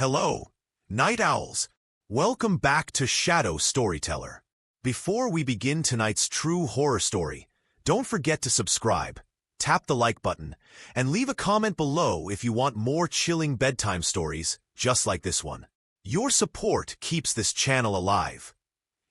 Hello, night owls. Welcome back to Shadow Storyteller. Before we begin tonight's true horror story, don't forget to subscribe, tap the like button, and leave a comment below if you want more chilling bedtime stories just like this one. Your support keeps this channel alive,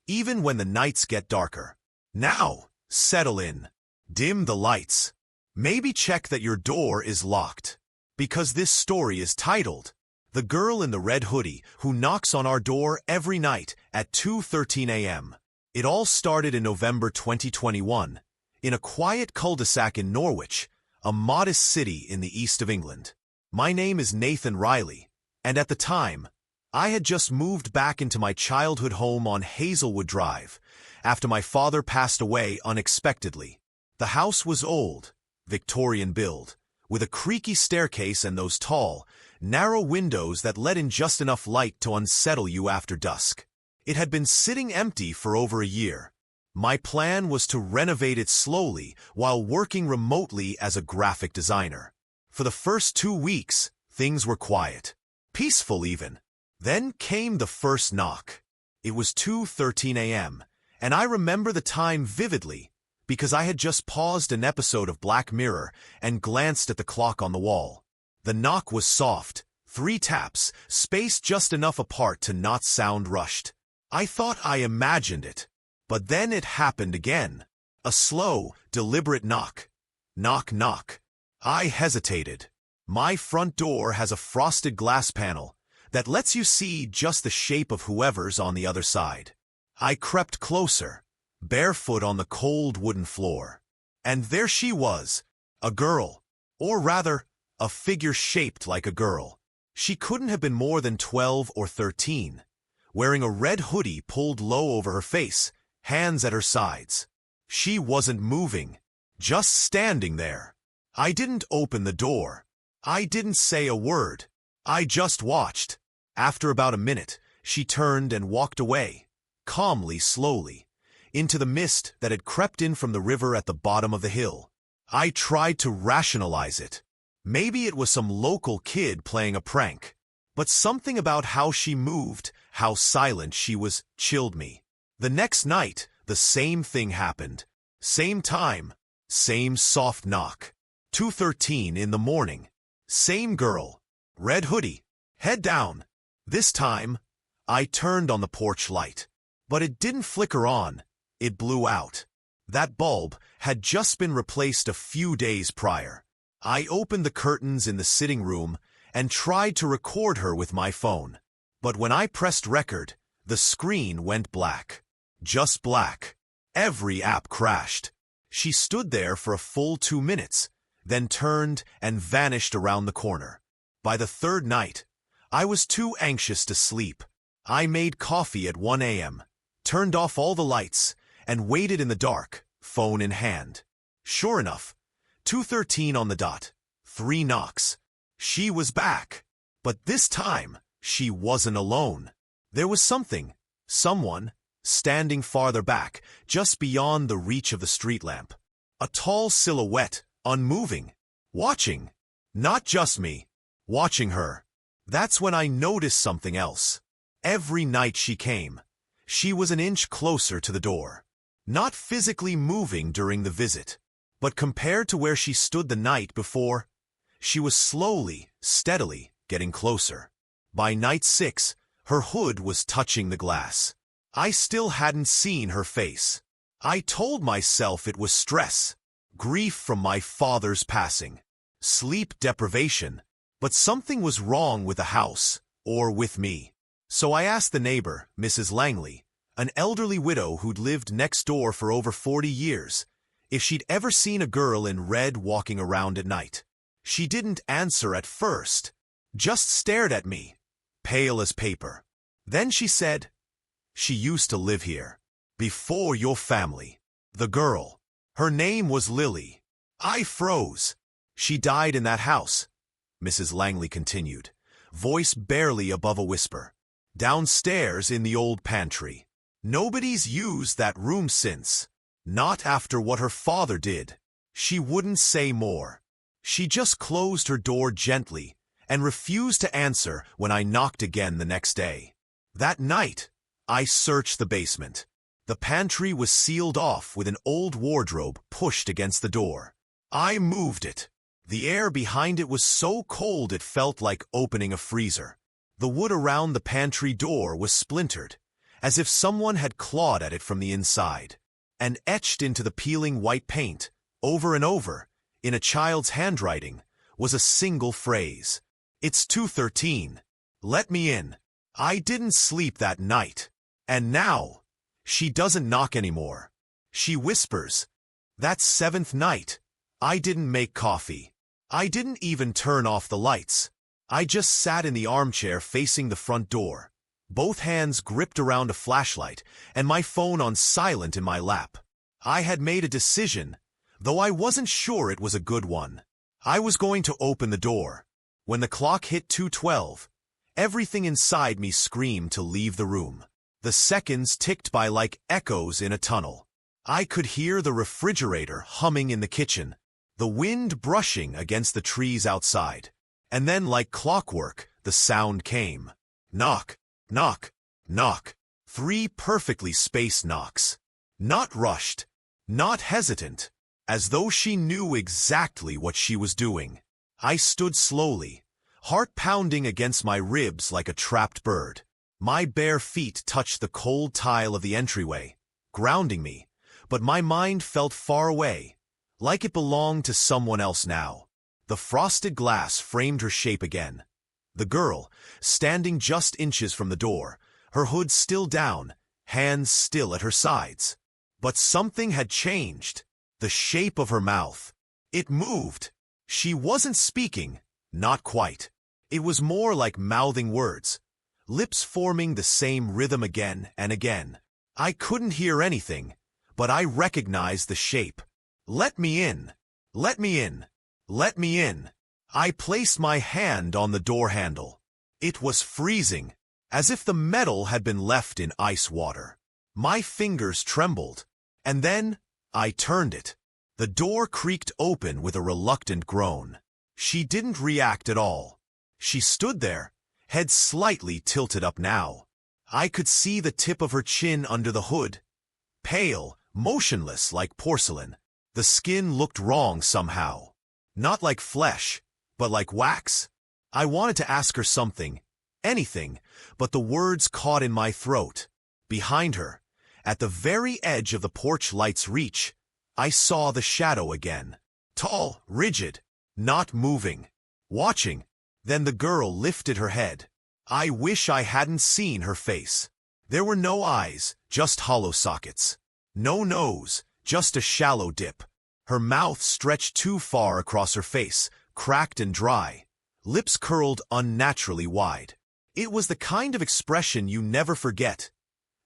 even when the nights get darker. Now, settle in. Dim the lights. Maybe check that your door is locked, because this story is titled, The Girl in the Red Hoodie Who Knocks on Our Door Every Night at 2:13 a.m. It all started in November 2021, in a quiet cul-de-sac in Norwich, a modest city in the east of England. My name is Nathan Riley, and at the time, I had just moved back into my childhood home on Hazelwood Drive, after my father passed away unexpectedly. The house was old, Victorian build, with a creaky staircase and those tall, narrow windows that let in just enough light to unsettle you after dusk. It had been sitting empty for over a year. My plan was to renovate it slowly while working remotely as a graphic designer. For the first 2 weeks, things were quiet, peaceful even. Then came the first knock. It was 2:13 a.m., and I remember the time vividly because I had just paused an episode of Black Mirror and glanced at the clock on the wall. The knock was soft, 3 taps, spaced just enough apart to not sound rushed. I thought I imagined it, but then it happened again. A slow, deliberate knock. Knock, knock. I hesitated. My front door has a frosted glass panel that lets you see just the shape of whoever's on the other side. I crept closer, barefoot on the cold wooden floor. And there she was, a girl, or rather, a figure shaped like a girl. She couldn't have been more than 12 or 13, wearing a red hoodie pulled low over her face, hands at her sides. She wasn't moving, just standing there. I didn't open the door. I didn't say a word. I just watched. After about a minute, she turned and walked away, calmly, slowly, into the mist that had crept in from the river at the bottom of the hill. I tried to rationalize it. Maybe it was some local kid playing a prank. But something about how she moved, how silent she was, chilled me. The next night, the same thing happened. Same time, same soft knock. 2:13 in the morning. Same girl. Red hoodie. Head down. This time, I turned on the porch light. But it didn't flicker on. It blew out. That bulb had just been replaced a few days prior. I opened the curtains in the sitting room and tried to record her with my phone. But when I pressed record, the screen went black. Just black. Every app crashed. She stood there for a full 2 minutes, then turned and vanished around the corner. By the third night, I was too anxious to sleep. I made coffee at 1 a.m., turned off all the lights, and waited in the dark, phone in hand. Sure enough, 2:13 on the dot, 3 knocks. She was back. But this time, she wasn't alone. There was someone, standing farther back, just beyond the reach of the street lamp. A tall silhouette, unmoving, watching. Not just me, watching her. That's when I noticed something else. Every night she came, she was an inch closer to the door. Not physically moving during the visit, but compared to where she stood the night before, she was slowly, steadily getting closer. By night 6, her hood was touching the glass. I still hadn't seen her face. I told myself it was stress, grief from my father's passing, sleep deprivation, but something was wrong with the house, or with me. So I asked the neighbor, Mrs. Langley, an elderly widow who'd lived next door for over 40 years, if she'd ever seen a girl in red walking around at night. She didn't answer at first, just stared at me, pale as paper. Then she said, "She used to live here, before your family. The girl. Her name was Lily." I froze. "She died in that house," Mrs. Langley continued, voice barely above a whisper. "Downstairs in the old pantry. Nobody's used that room since. Not after what her father did." She wouldn't say more. She just closed her door gently and refused to answer when I knocked again the next day. That night, I searched the basement. The pantry was sealed off with an old wardrobe pushed against the door. I moved it. The air behind it was so cold it felt like opening a freezer. The wood around the pantry door was splintered, as if someone had clawed at it from the inside. And etched into the peeling white paint, over and over, in a child's handwriting, was a single phrase. "It's 2:13. Let me in." I didn't sleep that night. And now, she doesn't knock anymore. She whispers. That seventh night, I didn't make coffee. I didn't even turn off the lights. I just sat in the armchair facing the front door, both hands gripped around a flashlight and my phone on silent in my lap. I had made a decision, though I wasn't sure it was a good one. I was going to open the door. When the clock hit 2:12, everything inside me screamed to leave the room. The seconds ticked by like echoes in a tunnel. I could hear the refrigerator humming in the kitchen, the wind brushing against the trees outside. And then, like clockwork, the sound came. Knock, knock, knock. 3 perfectly spaced knocks. Not rushed, not hesitant, as though she knew exactly what she was doing. I stood slowly, heart pounding against my ribs like a trapped bird. My bare feet touched the cold tile of the entryway, grounding me, but my mind felt far away, like it belonged to someone else now. The frosted glass framed her shape again. The girl, standing just inches from the door, her hood still down, hands still at her sides. But something had changed. The shape of her mouth. It moved. She wasn't speaking, not quite. It was more like mouthing words, lips forming the same rhythm again and again. I couldn't hear anything, but I recognized the shape. Let me in. Let me in. Let me in. I placed my hand on the door handle. It was freezing, as if the metal had been left in ice water. My fingers trembled, and then I turned it. The door creaked open with a reluctant groan. She didn't react at all. She stood there, head slightly tilted up now. I could see the tip of her chin under the hood, pale, motionless like porcelain. The skin looked wrong somehow. Not like flesh, but like wax. I wanted to ask her something, anything, but the words caught in my throat. Behind her, at the very edge of the porch light's reach, I saw the shadow again. Tall, rigid, not moving, watching. Then the girl lifted her head. I wish I hadn't seen her face. There were no eyes, just hollow sockets. No nose, just a shallow dip. Her mouth stretched too far across her face, cracked and dry, lips curled unnaturally wide. It was the kind of expression you never forget.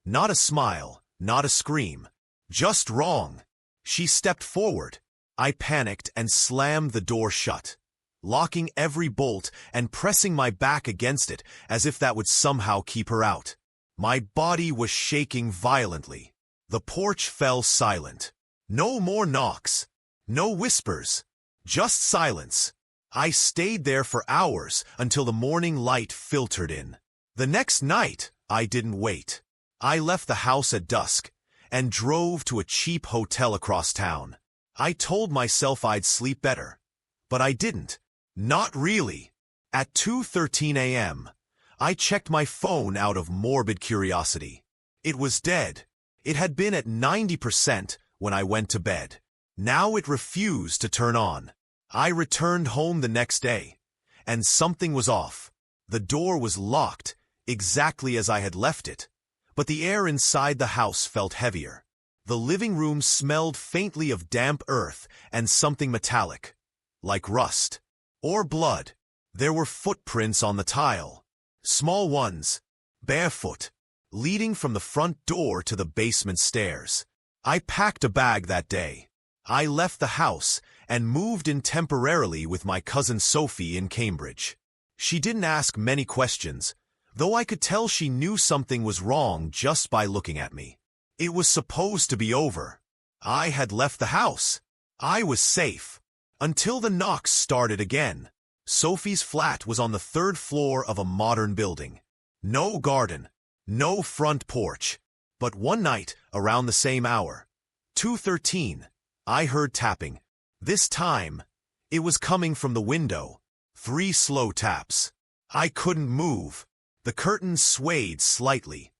Not a smile, not a scream. Just wrong. She stepped forward. I panicked and slammed the door shut, locking every bolt and pressing my back against it as if that would somehow keep her out. My body was shaking violently. The porch fell silent. No more knocks. No whispers, just silence. I stayed there for hours until the morning light filtered in. The next night, I didn't wait. I left the house at dusk and drove to a cheap hotel across town. I told myself I'd sleep better, but I didn't. Not really. At 2:13 a.m., I checked my phone out of morbid curiosity. It was dead. It had been at 90% when I went to bed. Now it refused to turn on. I returned home the next day, and something was off. The door was locked, exactly as I had left it, but the air inside the house felt heavier. The living room smelled faintly of damp earth and something metallic, like rust or blood. There were footprints on the tile, small ones, barefoot, leading from the front door to the basement stairs. I packed a bag that day. I left the house and moved in temporarily with my cousin Sophie in Cambridge. She didn't ask many questions, though I could tell she knew something was wrong just by looking at me. It was supposed to be over. I had left the house. I was safe. Until the knocks started again. Sophie's flat was on the third floor of a modern building. No garden, no front porch. But one night, around the same hour, 2:13, I heard tapping. This time, it was coming from the window. 3 slow taps. I couldn't move. The curtains swayed slightly,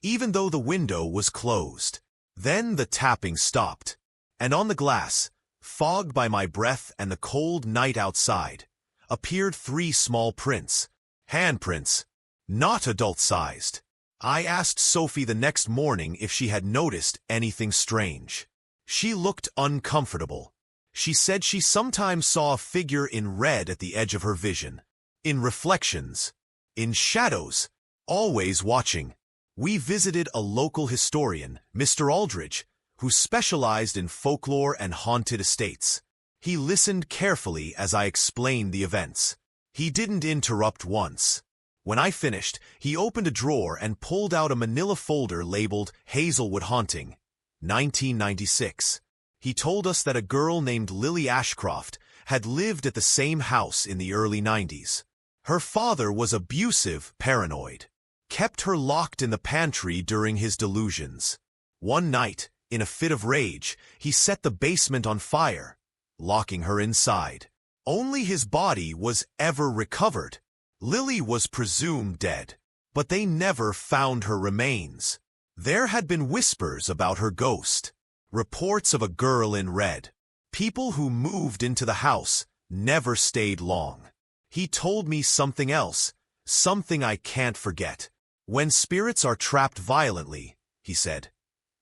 even though the window was closed. Then the tapping stopped, and on the glass, fogged by my breath and the cold night outside, appeared 3 small prints. Handprints, not adult-sized. I asked Sophie the next morning if she had noticed anything strange. She looked uncomfortable. She said she sometimes saw a figure in red at the edge of her vision. In reflections. In shadows. Always watching. We visited a local historian, Mr. Aldridge, who specialized in folklore and haunted estates. He listened carefully as I explained the events. He didn't interrupt once. When I finished, he opened a drawer and pulled out a manila folder labeled Hazelwood Haunting, 1996. He told us that a girl named Lily Ashcroft had lived at the same house in the early 90s. Her father was abusive, paranoid, kept her locked in the pantry during his delusions. One night, in a fit of rage, he set the basement on fire, locking her inside. Only his body was ever recovered. Lily was presumed dead, but they never found her remains. There had been whispers about her ghost, reports of a girl in red. People who moved into the house never stayed long. He told me something else, something I can't forget. When spirits are trapped violently, he said,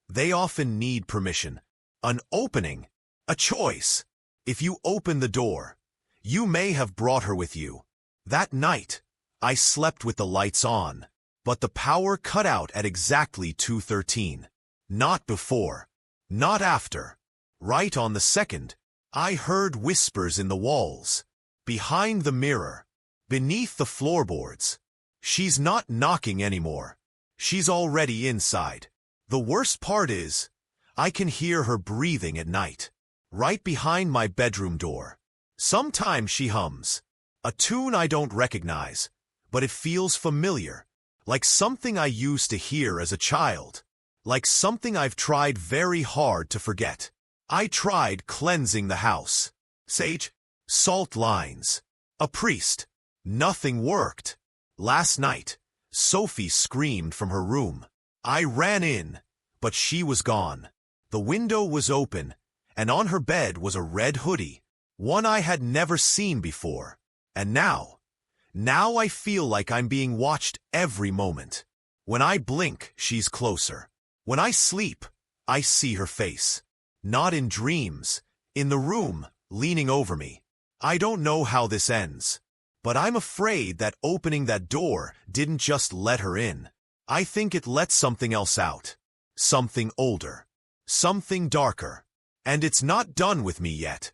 they often need permission, an opening, a choice. If you open the door, you may have brought her with you. That night, I slept with the lights on, but the power cut out at exactly 2:13. Not before, not after. Right on the second, I heard whispers in the walls, behind the mirror, beneath the floorboards. She's not knocking anymore. She's already inside. The worst part is, I can hear her breathing at night, right behind my bedroom door. Sometimes she hums, a tune I don't recognize, but it feels familiar, like something I used to hear as a child, like something I've tried very hard to forget. I tried cleansing the house. Sage, salt lines, a priest. Nothing worked. Last night, Sophie screamed from her room. I ran in, but she was gone. The window was open, and on her bed was a red hoodie, one I had never seen before. And now I feel like I'm being watched every moment. When I blink, she's closer. When I sleep, I see her face. Not in dreams, in the room, leaning over me. I don't know how this ends, but I'm afraid that opening that door didn't just let her in. I think it let something else out. Something older. Something darker. And it's not done with me yet.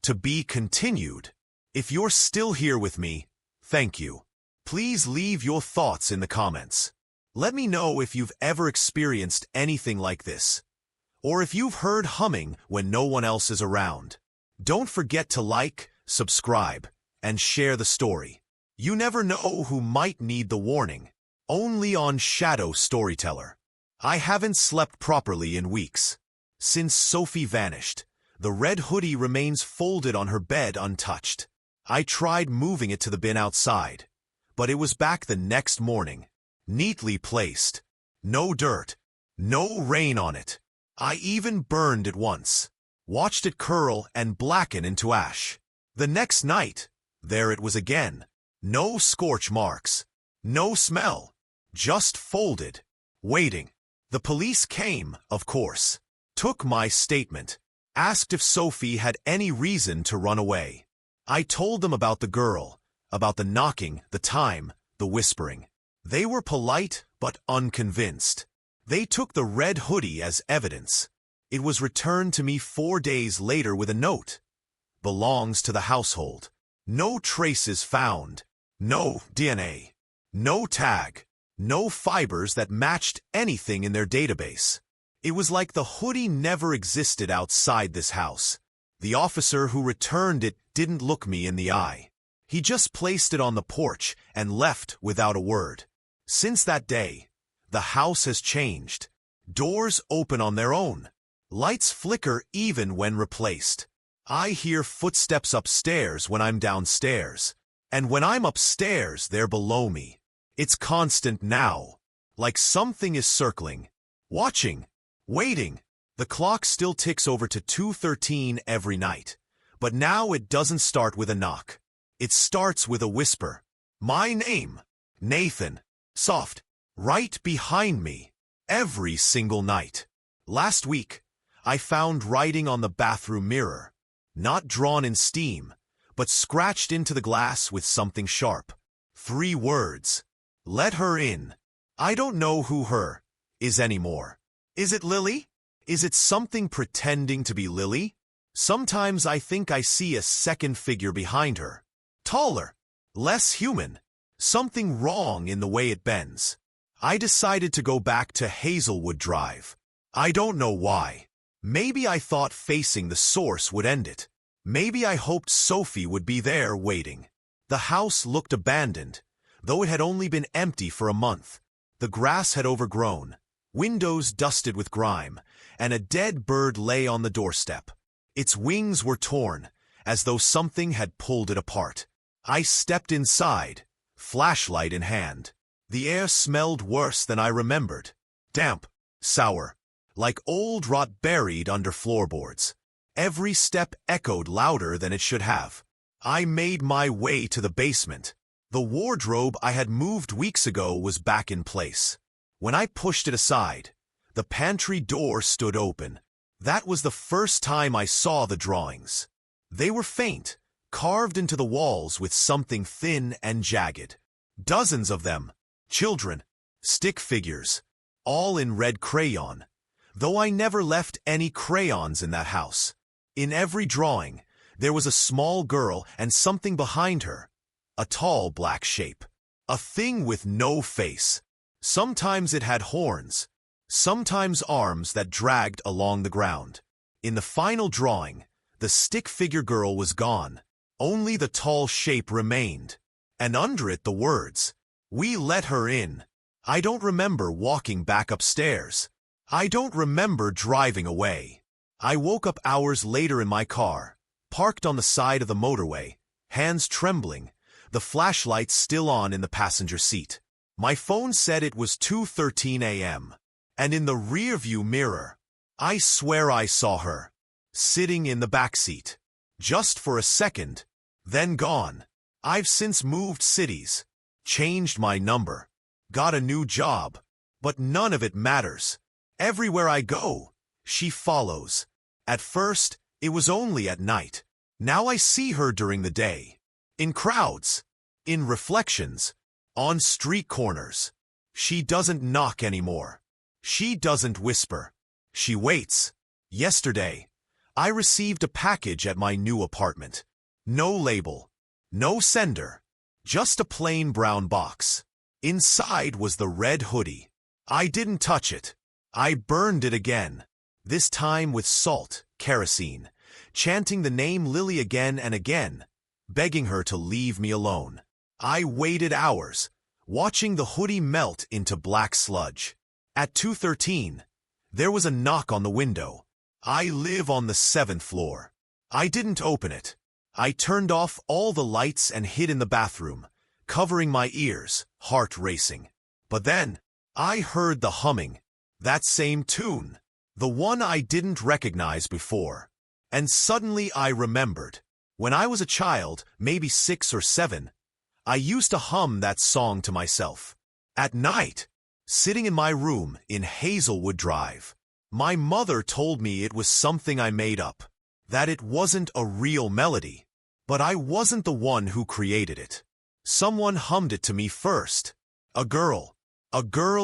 To be continued. If you're still here with me, thank you. Please leave your thoughts in the comments. Let me know if you've ever experienced anything like this, or if you've heard humming when no one else is around. Don't forget to like, subscribe, and share the story. You never know who might need the warning. Only on Shadow Storyteller. I haven't slept properly in weeks. Since Sophie vanished, the red hoodie remains folded on her bed untouched. I tried moving it to the bin outside, but it was back the next morning, neatly placed. No dirt, no rain on it. I even burned it once, watched it curl and blacken into ash. The next night, there it was again. No scorch marks, no smell, just folded, waiting. The police came, of course, took my statement, asked if Sophie had any reason to run away. I told them about the girl, about the knocking, the time, the whispering. They were polite but unconvinced. They took the red hoodie as evidence. It was returned to me 4 days later with a note. Belongs to the household. No traces found. No DNA. No tag. No fibers that matched anything in their database. It was like the hoodie never existed outside this house. The officer who returned it didn't look me in the eye. He just placed it on the porch and left without a word. Since that day, the house has changed. Doors open on their own. Lights flicker even when replaced. I hear footsteps upstairs when I'm downstairs. And when I'm upstairs, they're below me. It's constant now. Like something is circling, watching, waiting. The clock still ticks over to 2:13 every night. But now it doesn't start with a knock. It starts with a whisper. My name, Nathan. Soft, right behind me. Every single night. Last week, I found writing on the bathroom mirror. Not drawn in steam, but scratched into the glass with something sharp. 3 words. Let her in. I don't know who her is anymore. Is it Lily? Is it something pretending to be Lily? Sometimes I think I see a second figure behind her. Taller, less human. Something wrong in the way it bends. I decided to go back to Hazelwood Drive. I don't know why. Maybe I thought facing the source would end it. Maybe I hoped Sophie would be there waiting. The house looked abandoned, though it had only been empty for a month. The grass had overgrown, windows dusted with grime, and a dead bird lay on the doorstep. Its wings were torn, as though something had pulled it apart. I stepped inside, flashlight in hand. The air smelled worse than I remembered. Damp, sour, like old rot buried under floorboards. Every step echoed louder than it should have. I made my way to the basement. The wardrobe I had moved weeks ago was back in place. When I pushed it aside, the pantry door stood open. That was the first time I saw the drawings. They were faint, carved into the walls with something thin and jagged. Dozens of them. Children, stick figures, all in red crayon. Though I never left any crayons in that house. In every drawing, there was a small girl and something behind her. A tall black shape. A thing with no face. Sometimes it had horns. Sometimes arms that dragged along the ground. In the final drawing, the stick figure girl was gone. Only the tall shape remained. And under it the words, "We let her in." I don't remember walking back upstairs. I don't remember driving away. I woke up hours later in my car, parked on the side of the motorway, hands trembling, the flashlight still on in the passenger seat. My phone said it was 2:13 a.m. And in the rearview mirror, I swear I saw her, sitting in the backseat. Just for a second, then gone. I've since moved cities, changed my number, got a new job, but none of it matters. Everywhere I go, she follows. At first, it was only at night. Now I see her during the day. In crowds, in reflections, on street corners. She doesn't knock anymore. She doesn't whisper. She waits. Yesterday, I received a package at my new apartment. No label, no sender, just a plain brown box. Inside was the red hoodie. I didn't touch it. I burned it again, this time with salt, kerosene, chanting the name Lily again and again, begging her to leave me alone. I waited hours, watching the hoodie melt into black sludge. At 2:13, there was a knock on the window. I live on the 7th floor. I didn't open it. I turned off all the lights and hid in the bathroom, covering my ears, heart racing. But then, I heard the humming. That same tune, the one I didn't recognize before. And suddenly I remembered. When I was a child, maybe 6 or 7, I used to hum that song to myself. At night, sitting in my room in Hazelwood Drive. My mother told me it was something I made up, that it wasn't a real melody. But I wasn't the one who created it. Someone hummed it to me first. A girl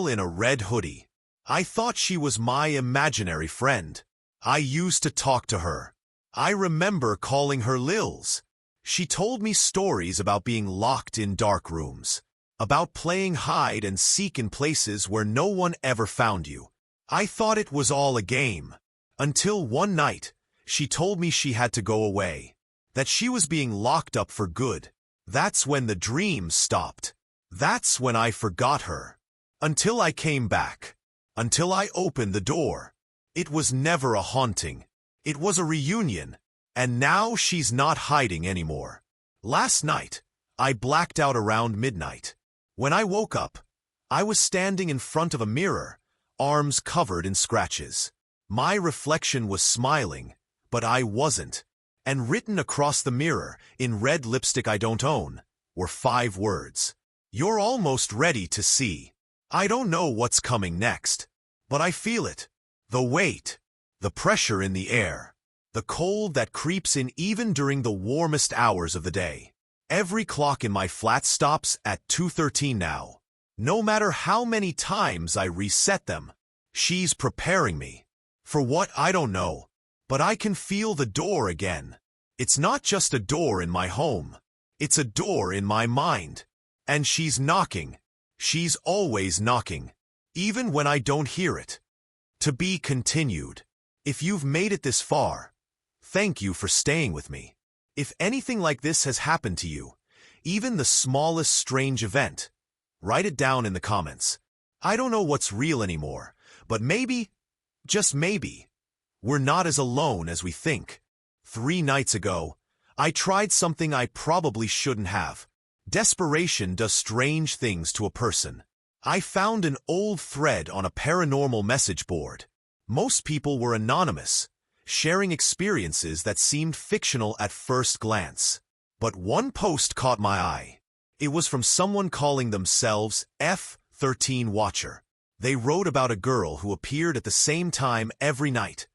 in a red hoodie. I thought she was my imaginary friend. I used to talk to her. I remember calling her Lils. She told me stories about being locked in dark rooms, about playing hide and seek in places where no one ever found you. I thought it was all a game, until one night, she told me she had to go away, that she was being locked up for good. That's when the dream stopped. That's when I forgot her. Until I came back. Until I opened the door. It was never a haunting. It was a reunion. And now she's not hiding anymore. Last night, I blacked out around midnight. When I woke up, I was standing in front of a mirror, arms covered in scratches. My reflection was smiling, but I wasn't. And written across the mirror, in red lipstick I don't own, were 5 words. You're almost ready to see. I don't know what's coming next, but I feel it. The weight, the pressure in the air, the cold that creeps in even during the warmest hours of the day. Every clock in my flat stops at 2:13 now. No matter how many times I reset them, she's preparing me. For what, I don't know, but I can feel the door again. It's not just a door in my home. It's a door in my mind. And she's knocking. She's always knocking, even when I don't hear it. To be continued. If you've made it this far, thank you for staying with me. If anything like this has happened to you, even the smallest strange event, write it down in the comments. I don't know what's real anymore, but maybe, just maybe, we're not as alone as we think. 3 nights ago, I tried something I probably shouldn't have. Desperation does strange things to a person. I found an old thread on a paranormal message board. Most people were anonymous, sharing experiences that seemed fictional at first glance. But one post caught my eye. It was from someone calling themselves F13 Watcher. They wrote about a girl who appeared at the same time every night,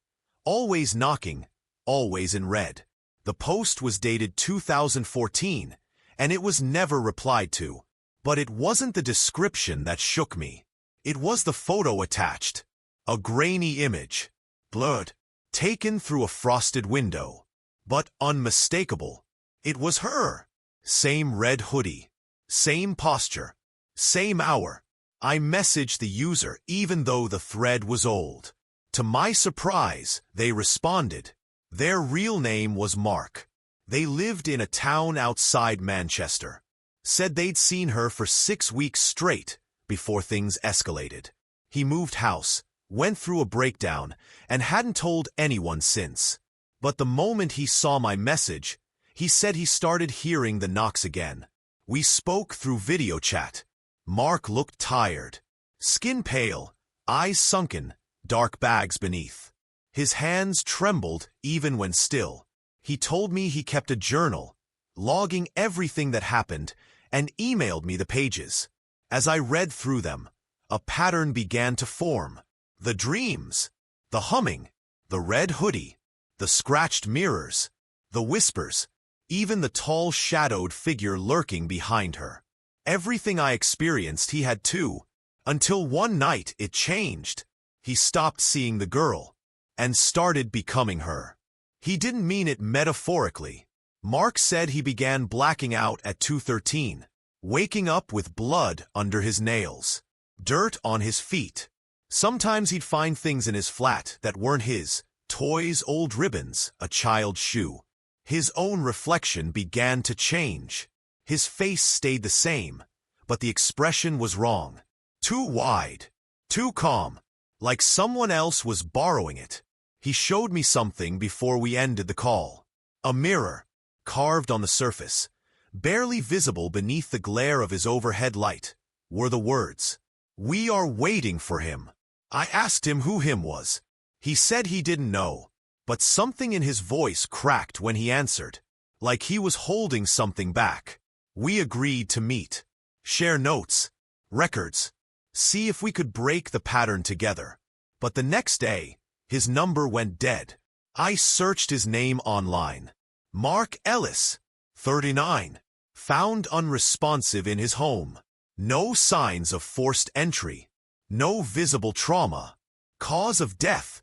always knocking, always in red. The post was dated 2014, and it was never replied to. But it wasn't the description that shook me. It was the photo attached. A grainy image, blurred, taken through a frosted window. But unmistakable. It was her. Same red hoodie. Same posture. Same hour. I messaged the user even though the thread was old. To my surprise, they responded. Their real name was Mark. They lived in a town outside Manchester. Said they'd seen her for 6 weeks straight before things escalated. He moved house, went through a breakdown, and hadn't told anyone since. But the moment he saw my message, he said he started hearing the knocks again. We spoke through video chat. Mark looked tired. Skin pale, eyes sunken, dark bags beneath. His hands trembled even when still. He told me he kept a journal, logging everything that happened, and emailed me the pages. As I read through them, a pattern began to form. The dreams, the humming, the red hoodie, the scratched mirrors, the whispers, even the tall shadowed figure lurking behind her. Everything I experienced he had too, until one night it changed. He stopped seeing the girl, and started becoming her. He didn't mean it metaphorically. Mark said he began blacking out at 2:13, waking up with blood under his nails, dirt on his feet. Sometimes he'd find things in his flat that weren't his, toys, old ribbons, a child's shoe. His own reflection began to change. His face stayed the same, but the expression was wrong. Too wide, too calm, like someone else was borrowing it. He showed me something before we ended the call. A mirror, carved on the surface, barely visible beneath the glare of his overhead light, were the words, "We are waiting for him." I asked him who him was. He said he didn't know, but something in his voice cracked when he answered, like he was holding something back. We agreed to meet, share notes, records, see if we could break the pattern together. But the next day, his number went dead. I searched his name online. Mark Ellis, 39, found unresponsive in his home. No signs of forced entry. No visible trauma. Cause of death,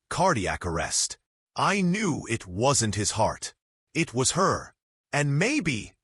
cardiac arrest. I knew it wasn't his heart. It was her. And maybe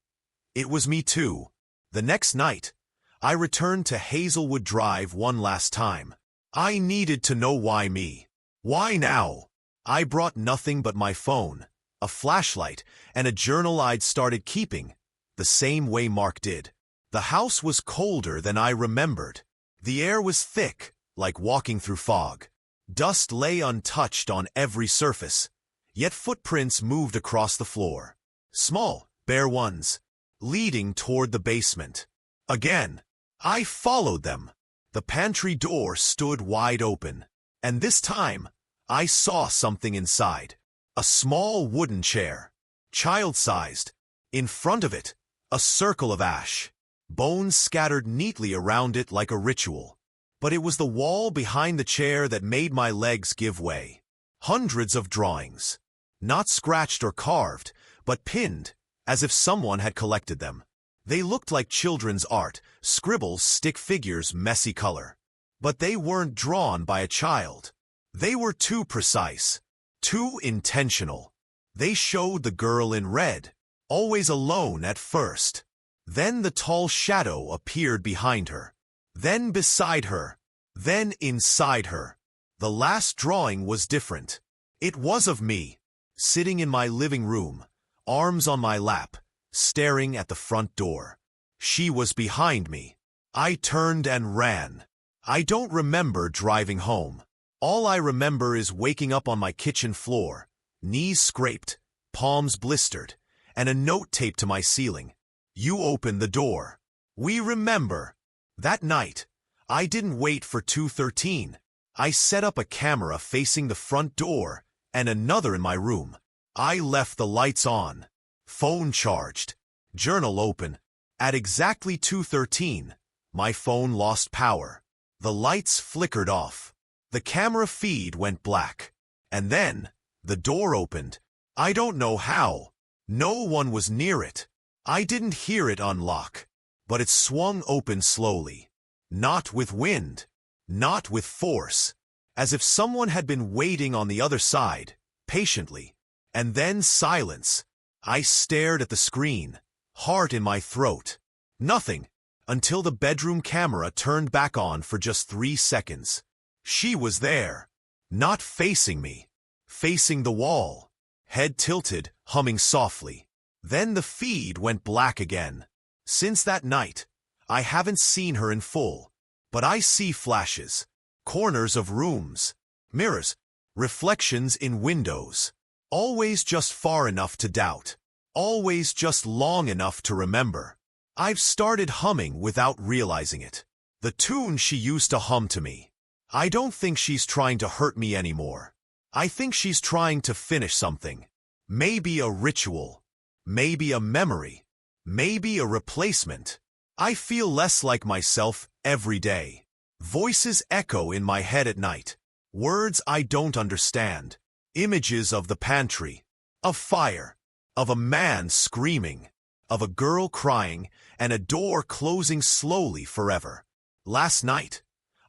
it was me too. The next night, I returned to Hazelwood Drive one last time. I needed to know why me. Why now? I brought nothing but my phone, a flashlight, and a journal I'd started keeping, the same way Mark did. The house was colder than I remembered. The air was thick, like walking through fog. Dust lay untouched on every surface, yet footprints moved across the floor. Small, bare ones, leading toward the basement. Again, I followed them. The pantry door stood wide open, and this time, I saw something inside. A small wooden chair, child-sized. In front of it, a circle of ash. Bones scattered neatly around it like a ritual. But it was the wall behind the chair that made my legs give way. Hundreds of drawings. Not scratched or carved, but pinned, as if someone had collected them. They looked like children's art, scribbles, stick figures, messy color. But they weren't drawn by a child. They were too precise, too intentional. They showed the girl in red, always alone at first. Then the tall shadow appeared behind her. Then beside her. Then inside her. The last drawing was different. It was of me, sitting in my living room, arms on my lap, staring at the front door. She was behind me. I turned and ran. I don't remember driving home. All I remember is waking up on my kitchen floor, knees scraped, palms blistered, and a note taped to my ceiling. You opened the door. We remember. That night, I didn't wait for 2:13. I set up a camera facing the front door and another in my room. I left the lights on, phone charged, journal open. At exactly 2:13, my phone lost power. The lights flickered off. The camera feed went black. And then, the door opened. I don't know how. No one was near it. I didn't hear it unlock, but it swung open slowly. Not with wind, not with force, as if someone had been waiting on the other side, patiently. And then silence. I stared at the screen, heart in my throat. Nothing, until the bedroom camera turned back on for just 3 seconds. She was there, not facing me, facing the wall, head tilted, humming softly. Then the feed went black again. Since that night, I haven't seen her in full, but I see flashes, corners of rooms, mirrors, reflections in windows. Always just far enough to doubt, always just long enough to remember. I've started humming without realizing it. The tune she used to hum to me. I don't think she's trying to hurt me anymore. I think she's trying to finish something. Maybe a ritual. Maybe a memory. Maybe a replacement. I feel less like myself every day. Voices echo in my head at night. Words I don't understand. Images of the pantry. Of fire. Of a man screaming. Of a girl crying, and a door closing slowly forever. Last night,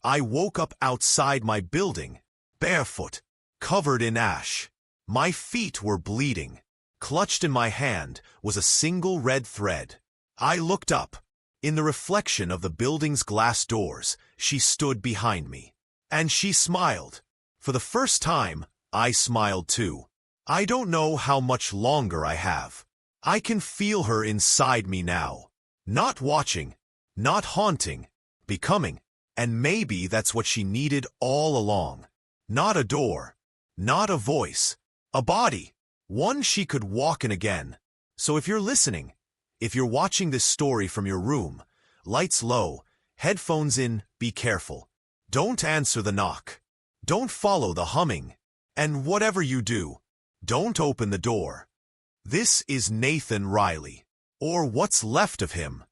I woke up outside my building, barefoot, covered in ash. My feet were bleeding. Clutched in my hand was a single red thread. I looked up. In the reflection of the building's glass doors, she stood behind me. And she smiled. For the first time, I smiled too. I don't know how much longer I have. I can feel her inside me now. Not watching, not haunting, becoming. And maybe that's what she needed all along. Not a door, not a voice, a body. One she could walk in again. So if you're listening, if you're watching this story from your room, lights low, headphones in, be careful. Don't answer the knock. Don't follow the humming. And whatever you do, don't open the door. This is Nathan Riley, or what's left of him.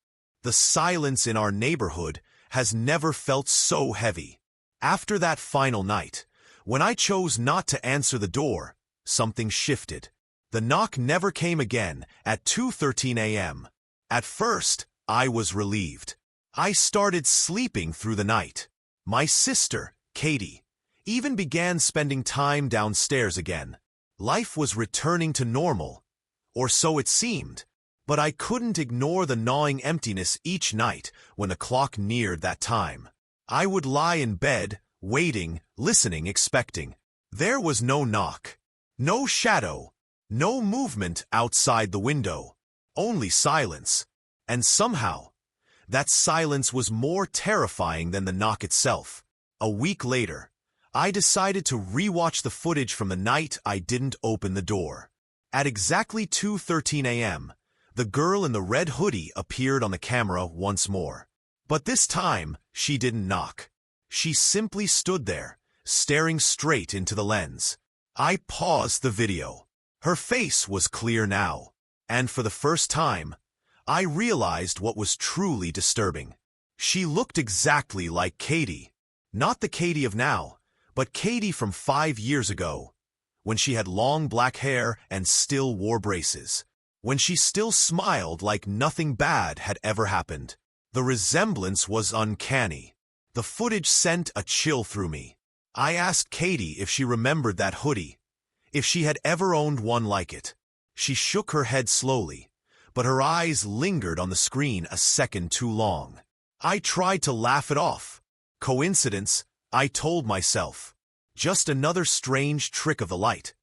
The silence in our neighborhood has never felt so heavy. After that final night, when I chose not to answer the door, something shifted. The knock never came again at 2:13 a.m. At first, I was relieved. I started sleeping through the night. My sister, Katie, even began spending time downstairs again. Life was returning to normal, or so it seemed, but I couldn't ignore the gnawing emptiness each night when the clock neared that time. I would lie in bed, waiting, listening, expecting. There was no knock. No shadow, no movement outside the window. Only silence. And somehow, that silence was more terrifying than the knock itself. A week later, I decided to rewatch the footage from the night I didn't open the door. At exactly 2:13 a.m., the girl in the red hoodie appeared on the camera once more. But this time, she didn't knock. She simply stood there, staring straight into the lens. I paused the video. Her face was clear now, and for the first time, I realized what was truly disturbing. She looked exactly like Katie. Not the Katie of now, but Katie from 5 years ago, when she had long black hair and still wore braces, when she still smiled like nothing bad had ever happened. The resemblance was uncanny. The footage sent a chill through me. I asked Katie if she remembered that hoodie, if she had ever owned one like it. She shook her head slowly, but her eyes lingered on the screen a second too long. I tried to laugh it off. Coincidence, I told myself. Just another strange trick of the light.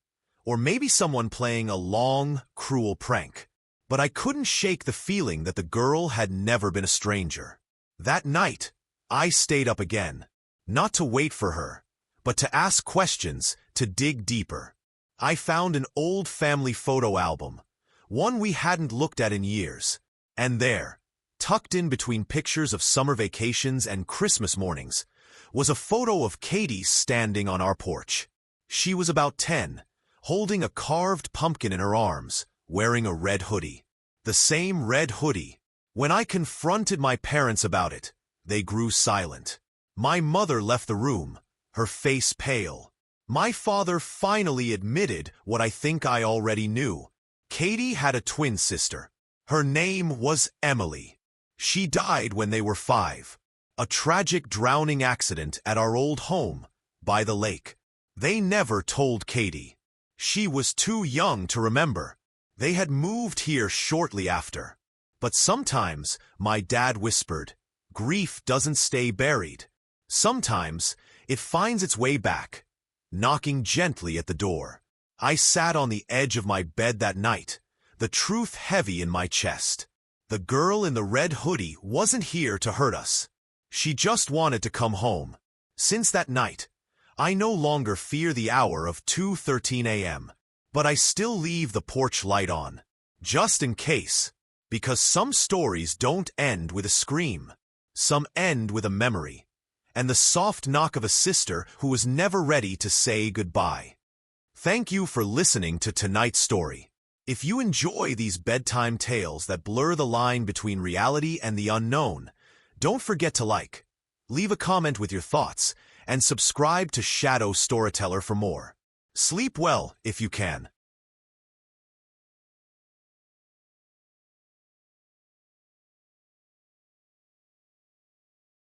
Or maybe someone playing a long, cruel prank. But I couldn't shake the feeling that the girl had never been a stranger. That night, I stayed up again. Not to wait for her, but to ask questions, to dig deeper. I found an old family photo album, one we hadn't looked at in years. And there, tucked in between pictures of summer vacations and Christmas mornings, was a photo of Katie standing on our porch. She was about 10, holding a carved pumpkin in her arms, wearing a red hoodie. The same red hoodie. When I confronted my parents about it, they grew silent. My mother left the room, her face pale. My father finally admitted what I think I already knew. Katie had a twin sister. Her name was Emily. She died when they were 5. A tragic drowning accident at our old home, by the lake. They never told Katie. She was too young to remember. They had moved here shortly after. But sometimes, my dad whispered, grief doesn't stay buried. Sometimes, it finds its way back, knocking gently at the door. I sat on the edge of my bed that night, the truth heavy in my chest. The girl in the red hoodie wasn't here to hurt us. She just wanted to come home. Since that night, I no longer fear the hour of 2:13 a.m., but I still leave the porch light on, just in case, because some stories don't end with a scream. Some end with a memory, and the soft knock of a sister who was never ready to say goodbye. Thank you for listening to tonight's story. If you enjoy these bedtime tales that blur the line between reality and the unknown, don't forget to like, leave a comment with your thoughts, and subscribe to Shadow Storyteller for more. Sleep well if you can.